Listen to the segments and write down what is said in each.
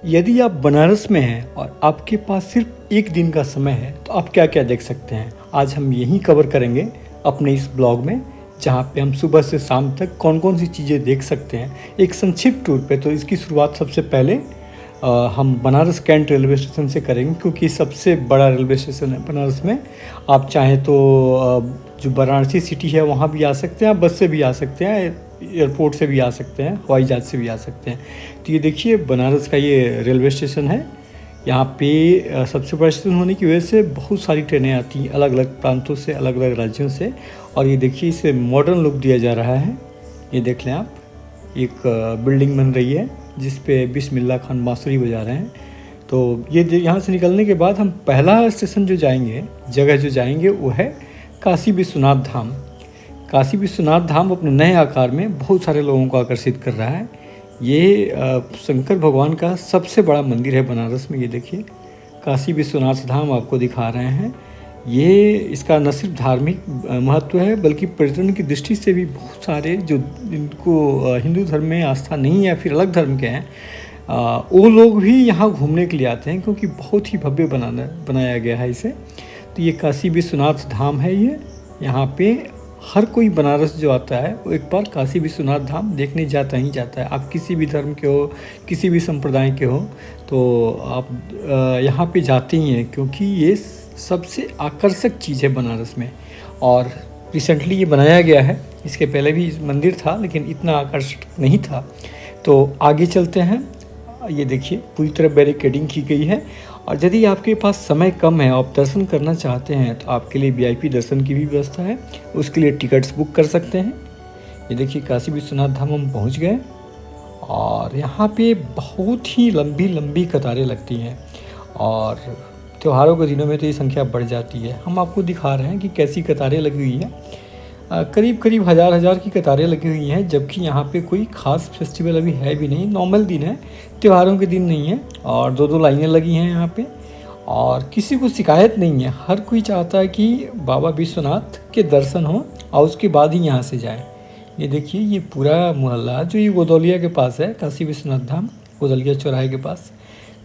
यदि आप बनारस में हैं और आपके पास सिर्फ एक दिन का समय है तो आप क्या क्या देख सकते हैं, आज हम यही कवर करेंगे अपने इस ब्लॉग में, जहाँ पे हम सुबह से शाम तक कौन कौन सी चीज़ें देख सकते हैं एक संक्षिप्त टूर पे। तो इसकी शुरुआत सबसे पहले हम बनारस कैंट रेलवे स्टेशन से करेंगे, क्योंकि सबसे बड़ा रेलवे स्टेशन है बनारस में। आप चाहें तो जो वाराणसी सिटी है वहाँ भी आ सकते हैं, आप बस से भी आ सकते हैं, एयरपोर्ट से भी आ सकते हैं, हवाई जहाज़ से भी आ सकते हैं। तो ये देखिए बनारस का ये रेलवे स्टेशन है। यहाँ पे सबसे बड़ा स्टेशन होने की वजह से बहुत सारी ट्रेनें आती हैं अलग अलग प्रांतों से, अलग अलग राज्यों से। और ये देखिए इसे मॉडर्न लुक दिया जा रहा है। ये देख लें आप, एक बिल्डिंग बन रही है जिस पे बिस्मिल्लाह खान बांसुरी बजा रहे हैं। तो ये यहाँ से निकलने के बाद हम पहला स्टेशन जो जाएंगे, जगह जो जाएंगे वो है काशी विश्वनाथ धाम। काशी विश्वनाथ धाम अपने नए आकार में बहुत सारे लोगों को आकर्षित कर रहा है। ये शंकर भगवान का सबसे बड़ा मंदिर है बनारस में। ये देखिए काशी विश्वनाथ धाम आपको दिखा रहे हैं। ये इसका न सिर्फ धार्मिक महत्व है बल्कि पर्यटन की दृष्टि से भी बहुत सारे जो जिनको हिंदू धर्म में आस्था नहीं है या फिर अलग धर्म के हैं, वो लोग भी यहाँ घूमने के लिए आते हैं, क्योंकि बहुत ही भव्य बनाया गया है इसे। तो ये काशी विश्वनाथ धाम है। ये यहाँ पे हर कोई बनारस जो आता है वो एक बार काशी विश्वनाथ धाम देखने जाता ही जाता है। आप किसी भी धर्म के हो, किसी भी संप्रदाय के हो, तो आप यहाँ पे जाते ही हैं, क्योंकि ये सबसे आकर्षक चीज़ है बनारस में। और रिसेंटली ये बनाया गया है, इसके पहले भी मंदिर था लेकिन इतना आकर्षक नहीं था। तो आगे चलते हैं। ये देखिए पूरी तरह बैरिकेडिंग की गई है। और यदि आपके पास समय कम है, आप दर्शन करना चाहते हैं, तो आपके लिए वीआईपी दर्शन की भी व्यवस्था है। उसके लिए टिकट्स बुक कर सकते हैं। ये देखिए काशी विश्वनाथ धाम हम पहुंच गए और यहाँ पे बहुत ही लंबी लंबी कतारें लगती हैं, और त्योहारों के दिनों में तो ये संख्या बढ़ जाती है। हम आपको दिखा रहे हैं कि कैसी कतारें लगी हुई हैं। करीब करीब हज़ार की कतारें लगी हुई हैं, जबकि यहाँ पे कोई ख़ास फेस्टिवल अभी है भी नहीं, नॉर्मल दिन है, त्योहारों के दिन नहीं है। और दो लाइनें लगी हैं यहाँ पे, और किसी को शिकायत नहीं है। हर कोई चाहता है कि बाबा विश्वनाथ के दर्शन हो और उसके बाद ही यहाँ से जाएं। ये देखिए ये पूरा मोहल्ला जो ये गोदौलिया के पास है, काशी विश्वनाथ धाम गोदौलिया चौराहे के पास।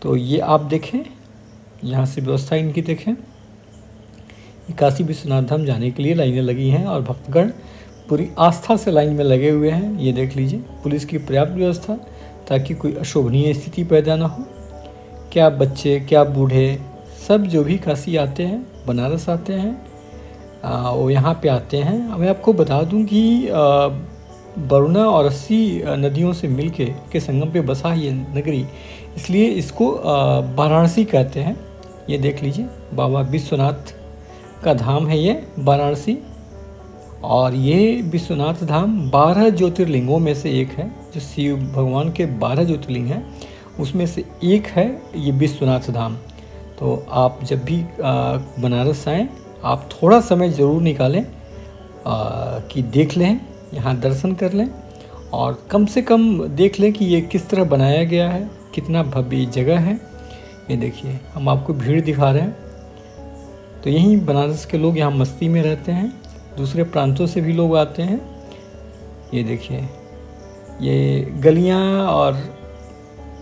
तो ये आप देखें, यहाँ से व्यवस्था इनकी देखें। काशी विश्वनाथ धाम जाने के लिए लाइनें लगी हैं और भक्तगण पूरी आस्था से लाइन में लगे हुए हैं। ये देख लीजिए पुलिस की पर्याप्त व्यवस्था, ताकि कोई अशोभनीय स्थिति पैदा ना हो। क्या बच्चे क्या बूढ़े, सब जो भी काशी आते हैं, बनारस आते हैं, वो यहाँ पे आते हैं। मैं आपको बता दूं कि वरुणा और अस्सी नदियों से मिलके के संगम पे बसा ये नगरी, इसलिए इसको वाराणसी कहते हैं। ये देख लीजिए बाबा विश्वनाथ का धाम है ये वाराणसी। और ये विश्वनाथ धाम 12 ज्योतिर्लिंगों में से एक है। जो शिव भगवान के 12 ज्योतिर्लिंग हैं उसमें से एक है ये विश्वनाथ धाम। तो आप जब भी बनारस आएँ, आप थोड़ा समय ज़रूर निकालें कि देख लें, यहाँ दर्शन कर लें, और कम से कम देख लें कि ये किस तरह बनाया गया है, कितना भव्य जगह है। ये देखिए हम आपको भीड़ दिखा रहे हैं। तो यहीं बनारस के लोग यहाँ मस्ती में रहते हैं, दूसरे प्रांतों से भी लोग आते हैं। ये देखिए ये गलियाँ और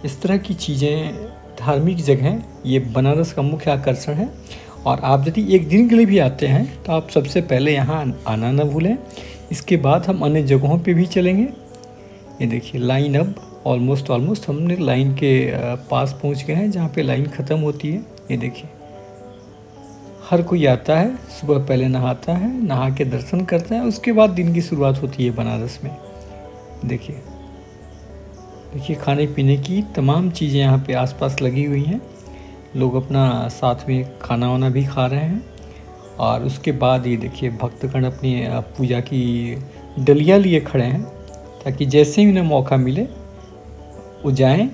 इस तरह की चीज़ें, धार्मिक जगह, ये बनारस का मुख्य आकर्षण है। और आप यदि एक दिन के लिए भी आते हैं तो आप सबसे पहले यहाँ आना न भूलें। इसके बाद हम अन्य जगहों पे भी चलेंगे। ये देखिए लाइन अब ऑलमोस्ट हमने लाइन के पास पहुँच गए हैं, जहाँ पे लाइन ख़त्म होती है। ये देखिए हर कोई आता है, सुबह पहले नहाता है, नहा के दर्शन करता है, उसके बाद दिन की शुरुआत होती है बनारस में। देखिए खाने पीने की तमाम चीज़ें यहाँ पे आसपास लगी हुई हैं। लोग अपना साथ में खाना वाना भी खा रहे हैं। और उसके बाद ये देखिए भक्तगण अपनी पूजा की डलियाँ लिए खड़े हैं, ताकि जैसे ही उन्हें मौका मिले वो जाएं।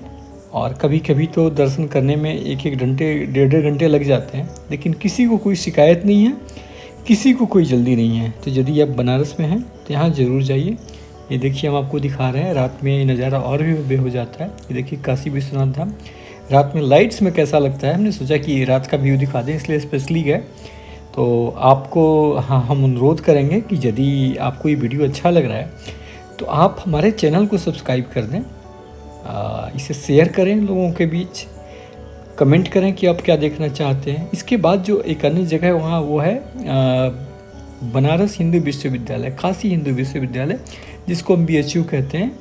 और कभी कभी तो दर्शन करने में एक घंटे 1.5 घंटे लग जाते हैं, लेकिन किसी को कोई शिकायत नहीं है, किसी को कोई जल्दी नहीं है। तो यदि आप बनारस में हैं तो यहाँ ज़रूर जाइए। ये देखिए हम आपको दिखा रहे हैं, रात में ये नज़ारा और भी भव्य हो जाता है। ये देखिए काशी विश्वनाथ धाम रात में लाइट्स में कैसा लगता है। हमने सोचा कि रात का व्यू दिखा दें, इसलिए स्पेशली गए। तो आपको हम अनुरोध करेंगे कि यदि आपको ये वीडियो अच्छा लग रहा है तो आप हमारे चैनल को सब्सक्राइब कर दें, इसे शेयर करें लोगों के बीच, कमेंट करें कि आप क्या देखना चाहते हैं। इसके बाद जो एक अन्य जगह है वहाँ वो है बनारस हिंदू विश्वविद्यालय, काशी हिंदू विश्वविद्यालय, जिसको हम BHU कहते हैं।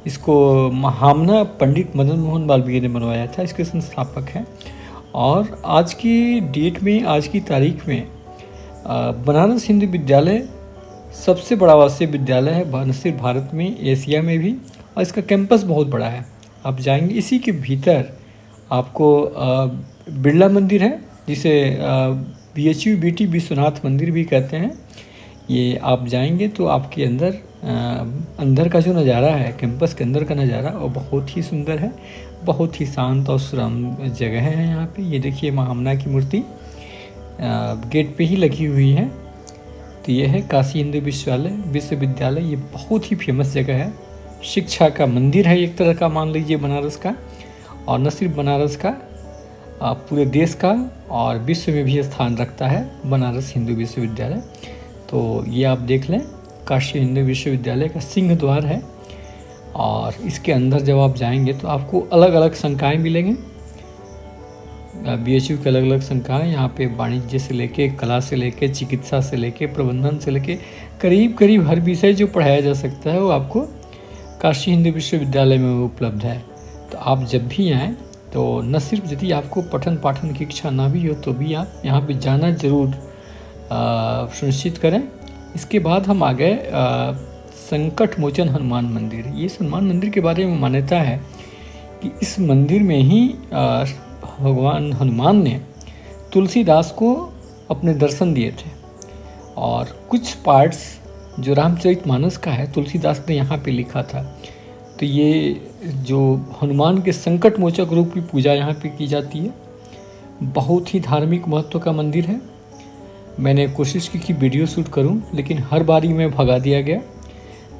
इसको महामना पंडित मदन मोहन मालवीय ने बनवाया था, इसके संस्थापक हैं। और आज की डेट में, आज की तारीख में बनारस हिंदू विद्यालय सबसे बड़ा आवासीय विद्यालय है, न सिर्फ भारत में, एशिया में भी। और इसका कैंपस बहुत बड़ा है। आप जाएंगे, इसी के भीतर आपको बिरला मंदिर है, जिसे BHU BT विश्वनाथ मंदिर भी कहते हैं। ये आप जाएंगे तो आपके अंदर का जो नज़ारा है, कैंपस के अंदर का नज़ारा, वो बहुत ही सुंदर है। बहुत ही शांत और सुरम्य जगह है यहाँ पे। ये देखिए महामना की मूर्ति गेट पे ही लगी हुई है। तो ये है काशी हिंदू विश्वविद्यालय। ये बहुत ही फेमस जगह है, शिक्षा का मंदिर है एक तरह का, मान लीजिए बनारस का। और न सिर्फ बनारस का, पूरे देश का और विश्व में भी स्थान रखता है बनारस हिंदू विश्वविद्यालय। तो ये आप देख लें, काशी हिंदू विश्वविद्यालय का सिंह द्वार है। और इसके अंदर जब आप जाएंगे तो आपको अलग अलग संकाय मिलेंगे। BHU के अलग अलग संकाय यहाँ पे वाणिज्य से लेके, कला से लेके, चिकित्सा से लेके, प्रबंधन से लेके, करीब करीब हर विषय जो पढ़ाया जा सकता है वो आपको काशी हिंदू विश्वविद्यालय में उपलब्ध है। तो आप जब भी आएँ तो न सिर्फ यदि आपको पठन पाठन की इच्छा ना भी हो तो भी आप यहाँ पे जाना ज़रूर सुनिश्चित करें। इसके बाद हम आ गए संकट मोचन हनुमान मंदिर। ये हनुमान मंदिर के बारे में मान्यता है कि इस मंदिर में ही भगवान हनुमान ने तुलसीदास को अपने दर्शन दिए थे। और कुछ पार्ट्स जो रामचरितमानस का है, तुलसीदास ने यहाँ पे लिखा था। तो ये जो हनुमान के संकट मोचक रूप की पूजा यहाँ पे की जाती है। बहुत ही धार्मिक महत्व का मंदिर है। मैंने कोशिश की कि वीडियो शूट करूं, लेकिन हर बारी में भगा दिया गया।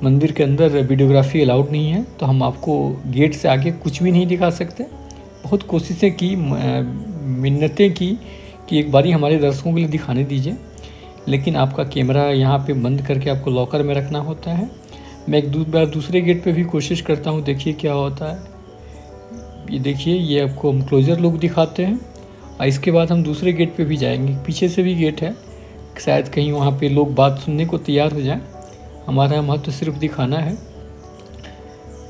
मंदिर के अंदर वीडियोग्राफी अलाउड नहीं है, तो हम आपको गेट से आगे कुछ भी नहीं दिखा सकते। बहुत कोशिशें की, मिन्नतें की कि एक बारी हमारे दर्शकों के लिए दिखाने दीजिए, लेकिन आपका कैमरा यहाँ पे बंद करके आपको लॉकर में रखना होता है। मैं एक बार दूसरे गेट पे भी कोशिश करता हूँ, देखिए क्या होता है। ये देखिए, ये आपको हम क्लोजर लुक दिखाते हैं। और इसके बाद हम दूसरे गेट पे भी जाएंगे। पीछे से भी गेट है, शायद कहीं वहाँ पे लोग बात सुनने को तैयार हो जाएं। हमारा महत्व सिर्फ दिखाना है।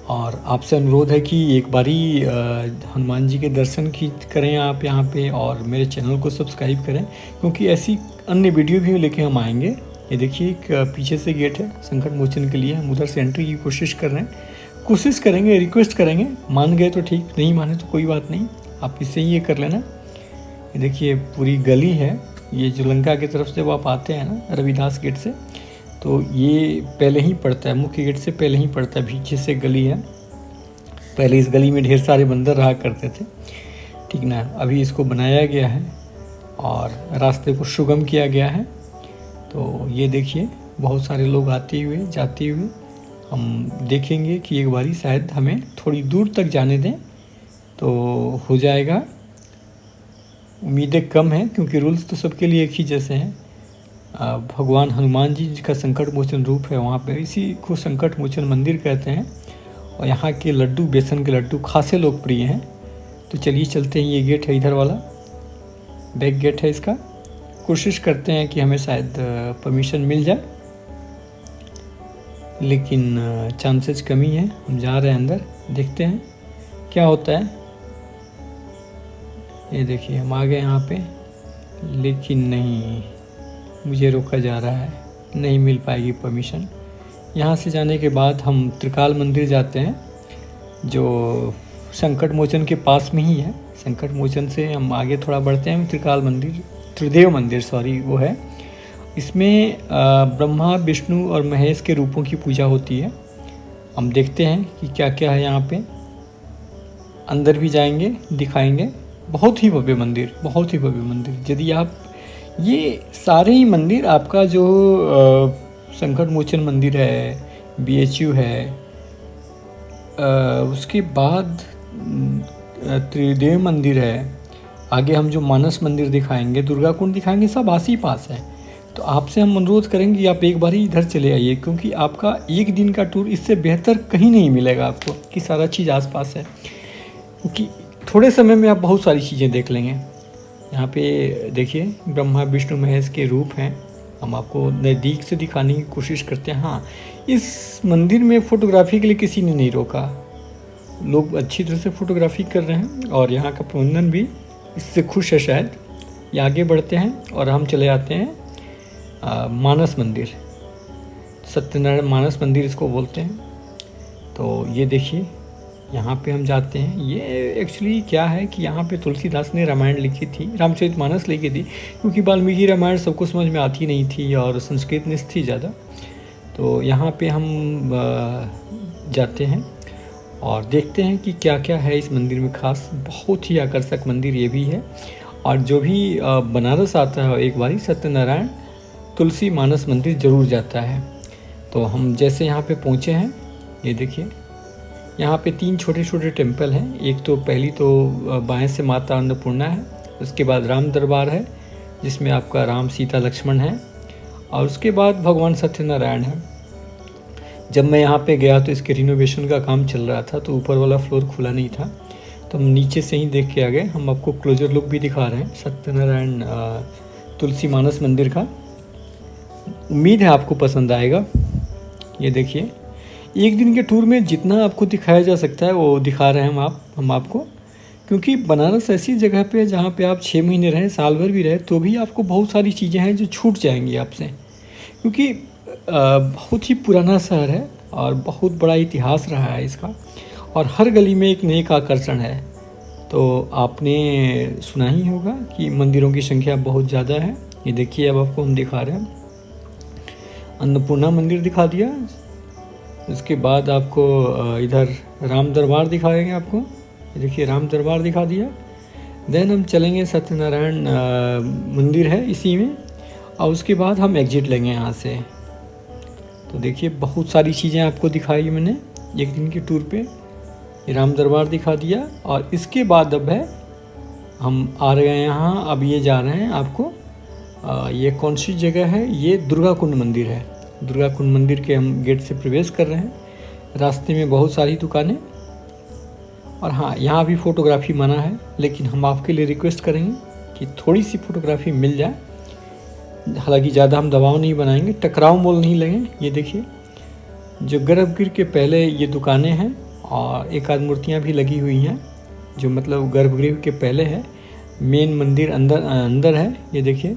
और आपसे अनुरोध है कि एक बारी हनुमान जी के दर्शन करें आप यहाँ पे, और मेरे चैनल को सब्सक्राइब करें, क्योंकि ऐसी अन्य वीडियो भी लेके हम आएंगे। ये देखिए, एक पीछे से गेट है संकट मोचन के लिए। हम उधर से एंट्री की कोशिश कर रहे हैं, कोशिश करेंगे, रिक्वेस्ट करेंगे। मान गए तो ठीक, नहीं माने तो कोई बात नहीं, आप इससे ही ये कर लेना। ये देखिए पूरी गली है। ये जो लंका की तरफ से जब आप आते हैं ना रविदास गेट से, तो ये पहले ही पड़ता है, मुख्य गेट से पहले ही पड़ता है। पीछे से गली है। पहले इस गली में ढेर सारे बंदर रहा करते थे, ठीक ना। अभी इसको बनाया गया है और रास्ते को सुगम किया गया है। तो ये देखिए, बहुत सारे लोग आते हुए जाते हुए हम देखेंगे कि एक बारी शायद हमें थोड़ी दूर तक जाने दें तो हो जाएगा। उम्मीदें कम हैं, क्योंकि रूल्स तो सबके लिए एक ही जैसे हैं। भगवान हनुमान जी का संकट मोचन रूप है वहाँ पे, इसी को संकट मोचन मंदिर कहते हैं। और यहाँ के लड्डू, बेसन के लड्डू खासे लोकप्रिय हैं। तो चलिए चलते हैं। ये गेट है इधर वाला, बैक गेट है इसका। कोशिश करते हैं कि हमें शायद परमिशन मिल जाए, लेकिन चांसेस कमी है। हम जा रहे हैं अंदर, देखते हैं क्या होता है। ये देखिए, हम आ गए यहाँ पे, लेकिन नहीं, मुझे रोका जा रहा है, नहीं मिल पाएगी परमिशन। यहाँ से जाने के बाद हम त्रिकाल मंदिर जाते हैं, जो संकट मोचन के पास में ही है। संकट मोचन से हम आगे थोड़ा बढ़ते हैं, त्रिकाल मंदिर, त्रिदेव मंदिर सॉरी, वो है। इसमें ब्रह्मा, विष्णु और महेश के रूपों की पूजा होती है। हम देखते हैं कि क्या क्या है यहाँ पे। अंदर भी जाएंगे, दिखाएंगे। बहुत ही भव्य मंदिर, बहुत ही भव्य मंदिर। यदि आप ये सारे ही मंदिर, आपका जो संकट मोचन मंदिर है, BHU है, उसके बाद त्रिदेव मंदिर है, आगे हम जो मानस मंदिर दिखाएंगे, दुर्गा कुंड दिखाएंगे, सब आस ही पास है। तो आपसे हम अनुरोध करेंगे कि आप एक बार ही इधर चले आइए, क्योंकि आपका एक दिन का टूर इससे बेहतर कहीं नहीं मिलेगा आपको कि सारा चीज़ आसपास है, क्योंकि थोड़े समय में आप बहुत सारी चीज़ें देख लेंगे। यहाँ पे देखिए ब्रह्मा विष्णु महेश के रूप हैं, हम आपको नज़दीक से दिखाने की कोशिश करते हैं। हाँ, इस मंदिर में फ़ोटोग्राफी के लिए किसी ने नहीं रोका, लोग अच्छी तरह से फ़ोटोग्राफी कर रहे हैं और यहाँ का प्रबंधन भी इससे खुश है शायद। ये आगे बढ़ते हैं और हम चले आते हैं मानस मंदिर, सत्यनारायण मानस मंदिर इसको बोलते हैं। तो ये देखिए यहाँ पे हम जाते हैं। ये एक्चुअली क्या है कि यहाँ पे तुलसीदास ने रामायण लिखी थी, रामचरितमानस लिखी थी, क्योंकि वाल्मीकि रामायण सबको समझ में आती नहीं थी और संस्कृत में थी ज़्यादा। तो यहाँ पे हम जाते हैं और देखते हैं कि क्या क्या है इस मंदिर में खास। बहुत ही आकर्षक मंदिर ये भी है। और जो भी बनारस आता है एक बारी सत्यनारायण तुलसी मानस मंदिर ज़रूर जाता है। तो हम जैसे यहाँ पे पहुँचे हैं, ये देखिए यहाँ पे 3 छोटे छोटे टेम्पल हैं। एक तो पहली तो बाएं से माता अन्नपूर्णा है, उसके बाद राम दरबार है जिसमें आपका राम सीता लक्ष्मण है, और उसके बाद भगवान सत्यनारायण है। जब मैं यहाँ पे गया तो इसके रिनोवेशन का काम चल रहा था, तो ऊपर वाला फ्लोर खुला नहीं था, तो हम नीचे से ही देख के आ गए। हम आपको क्लोजर लुक भी दिखा रहे हैं सत्यनारायण तुलसी मानस मंदिर का। उम्मीद है आपको पसंद आएगा। ये देखिए एक दिन के टूर में जितना आपको दिखाया जा सकता है वो दिखा रहे हैं हम आपको, क्योंकि बनारस ऐसी जगह पे है जहाँ पे आप 6 महीने रहें, साल भर भी रहे, तो भी आपको बहुत सारी चीज़ें हैं जो छूट जाएंगी आपसे, क्योंकि बहुत ही पुराना शहर है और बहुत बड़ा इतिहास रहा है इसका, और हर गली में एक नए का आकर्षण है। तो आपने सुना ही होगा कि मंदिरों की संख्या बहुत ज़्यादा है। ये देखिए अब आपको हम दिखा रहे हैं, अन्नपूर्णा मंदिर दिखा दिया, इसके बाद आपको इधर राम दरबार दिखाएंगे आपको। ये देखिए राम दरबार दिखा दिया। देन हम चलेंगे सत्यनारायण मंदिर है इसी में, और उसके बाद हम एग्जिट लेंगे यहाँ से। तो देखिए बहुत सारी चीज़ें आपको दिखाई मैंने एक दिन के टूर पे। ये राम दरबार दिखा दिया, और इसके बाद अब है हम आ रहे हैं यहाँ, अब ये जा रहे हैं आपको ये कौन सी जगह है, ये दुर्गा कुंड मंदिर है। दुर्गा कुंड मंदिर के हम गेट से प्रवेश कर रहे हैं। रास्ते में बहुत सारी दुकानें, और हाँ यहाँ भी फ़ोटोग्राफी मना है, लेकिन हम आपके लिए रिक्वेस्ट करेंगे कि थोड़ी सी फ़ोटोग्राफी मिल जाए। हालांकि ज़्यादा हम दबाव नहीं बनाएंगे, टकराव मोल नहीं लगें। ये देखिए जो गर्भगृह के पहले ये दुकानें हैं, और एक आध मूर्तियाँ भी लगी हुई हैं जो मतलब गर्भगृह के पहले है। मेन मंदिर अंदर है। ये देखिए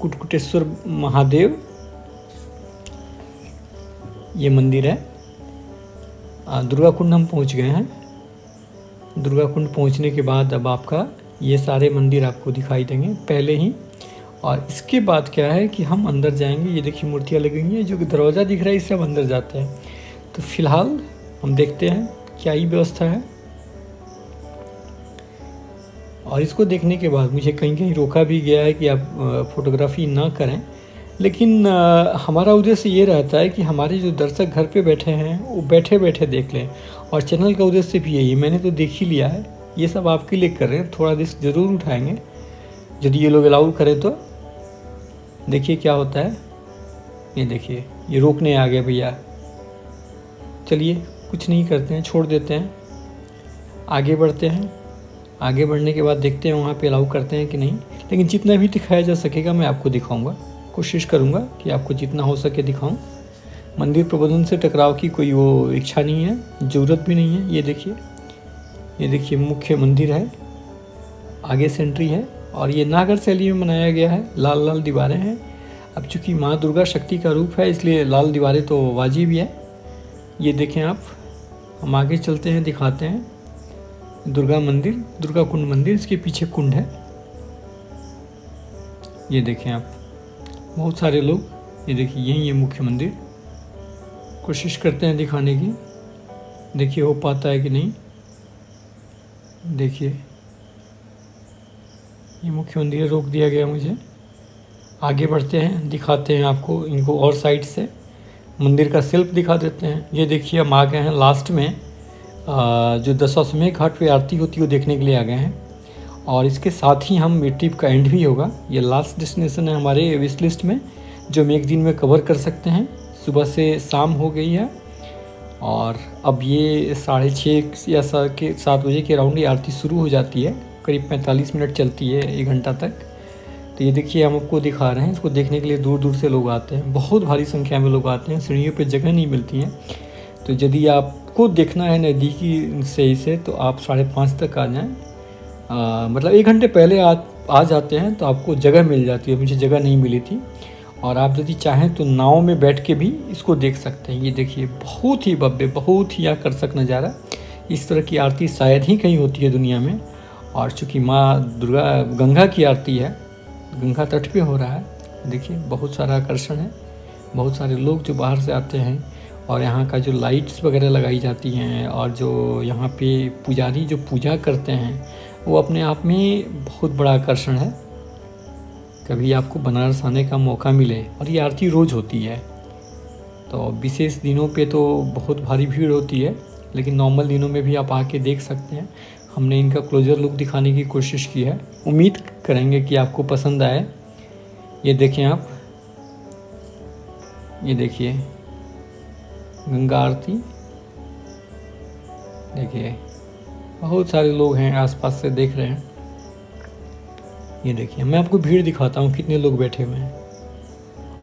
कुटकुटेश्वर महादेव ये मंदिर है। दुर्गा कुंड हम पहुंच गए हैं। दुर्गा कुंड पहुंचने के बाद अब आपका ये सारे मंदिर आपको दिखाई देंगे पहले ही, और इसके बाद क्या है कि हम अंदर जाएंगे। ये देखिए मूर्तियाँ लगी हुई हैं, जो कि दरवाज़ा दिख रहा है इससे हम अंदर जाते हैं। तो फिलहाल हम देखते हैं क्या ही व्यवस्था है, और इसको देखने के बाद मुझे कहीं कहीं रोका भी गया है कि आप फ़ोटोग्राफी ना करें, लेकिन हमारा उद्देश्य ये रहता है कि हमारे जो दर्शक घर पे बैठे हैं वो बैठे बैठे देख लें, और चैनल का उद्देश्य भी यही है। मैंने तो देख ही लिया है, ये सब आपके लिए कर रहे हैं, थोड़ा रिस्क ज़रूर उठाएंगे यदि ये लोग अलाउ करें तो। देखिए क्या होता है, ये देखिए ये रोकने आ गए भैया। चलिए कुछ नहीं करते हैं, छोड़ देते हैं, आगे बढ़ते हैं। आगे बढ़ने के बाद देखते हैं वहाँ पे अलाउ करते हैं कि नहीं, लेकिन जितना भी दिखाया जा सकेगा मैं आपको दिखाऊंगा, कोशिश करूंगा कि आपको जितना हो सके दिखाऊं। मंदिर प्रबंधन से टकराव की कोई वो इच्छा नहीं है, ज़रूरत भी नहीं है। ये देखिए मुख्य मंदिर है, आगे से एंट्री है, और ये नागर शैली में बनाया गया है। लाल लाल दीवारें हैं। अब चूँकि माँ दुर्गा शक्ति का रूप है, इसलिए लाल दीवारें तो वाजिब ही है। ये देखें आप, हम आगे चलते हैं, दिखाते हैं दुर्गा मंदिर, दुर्गा कुंड मंदिर, इसके पीछे कुंड है। ये देखें आप, बहुत सारे लोग। ये देखिए यही है मुख्य मंदिर। कोशिश करते हैं दिखाने की, देखिए हो पाता है कि नहीं। देखिए ये मुख्य मंदिर रोक दिया गया मुझे। आगे बढ़ते हैं, दिखाते हैं आपको इनको और साइड से। मंदिर का शिल्प दिखा देते हैं। ये देखिए हम आ गए हैं लास्ट में, जो दशाश्वमेध घाट पे आरती होती है वो देखने के लिए आ गए हैं। और इसके साथ ही हम ये ट्रिप का एंड भी होगा। ये लास्ट डेस्टिनेशन है हमारे विश लिस्ट में, जो हम एक दिन में कवर कर सकते हैं। सुबह से शाम हो गई है और अब ये 6:30 या 7 बजे के अराउंड ये आरती शुरू हो जाती है। करीब 45 मिनट चलती है, 1 घंटा तक। तो ये देखिए हम आपको दिखा रहे हैं, इसको देखने के लिए दूर दूर से लोग आते हैं, बहुत भारी संख्या में लोग आते हैं। सीढ़ियों पे जगह नहीं मिलती है, तो यदि आपको देखना है नज़दीकी से इसे तो आप 5:30 तक आ जाएँ। मतलब 1 घंटे पहले आ जाते हैं तो आपको जगह मिल जाती है। मुझे जगह नहीं मिली थी। और आप यदि चाहें तो नाव में बैठ के भी इसको देख सकते हैं। ये देखिए बहुत ही भव्य, बहुत ही आकर्षक नज़ारा। इस तरह की आरती शायद ही कहीं होती है दुनिया में। और चूँकि माँ दुर्गा गंगा की आरती है, गंगा तट पे हो रहा है। देखिए बहुत सारा आकर्षण है, बहुत सारे लोग जो बाहर से आते हैं। और यहाँ का जो लाइट्स वगैरह लगाई जाती हैं और जो यहाँ पे पुजारी जो पूजा करते हैं, वो अपने आप में बहुत बड़ा आकर्षण है। कभी आपको बनारस आने का मौका मिले, और ये आरती रोज़ होती है, तो विशेष दिनों पे तो बहुत भारी भीड़ होती है, लेकिन नॉर्मल दिनों में भी आप आके देख सकते हैं। हमने इनका क्लोजर लुक दिखाने की कोशिश की है, उम्मीद करेंगे कि आपको पसंद आए। ये देखें आप, ये देखिए गंगा आरती, देखिए बहुत सारे लोग हैं आसपास से देख रहे हैं। ये देखिए मैं आपको भीड़ दिखाता हूँ, कितने लोग बैठे हुए हैं।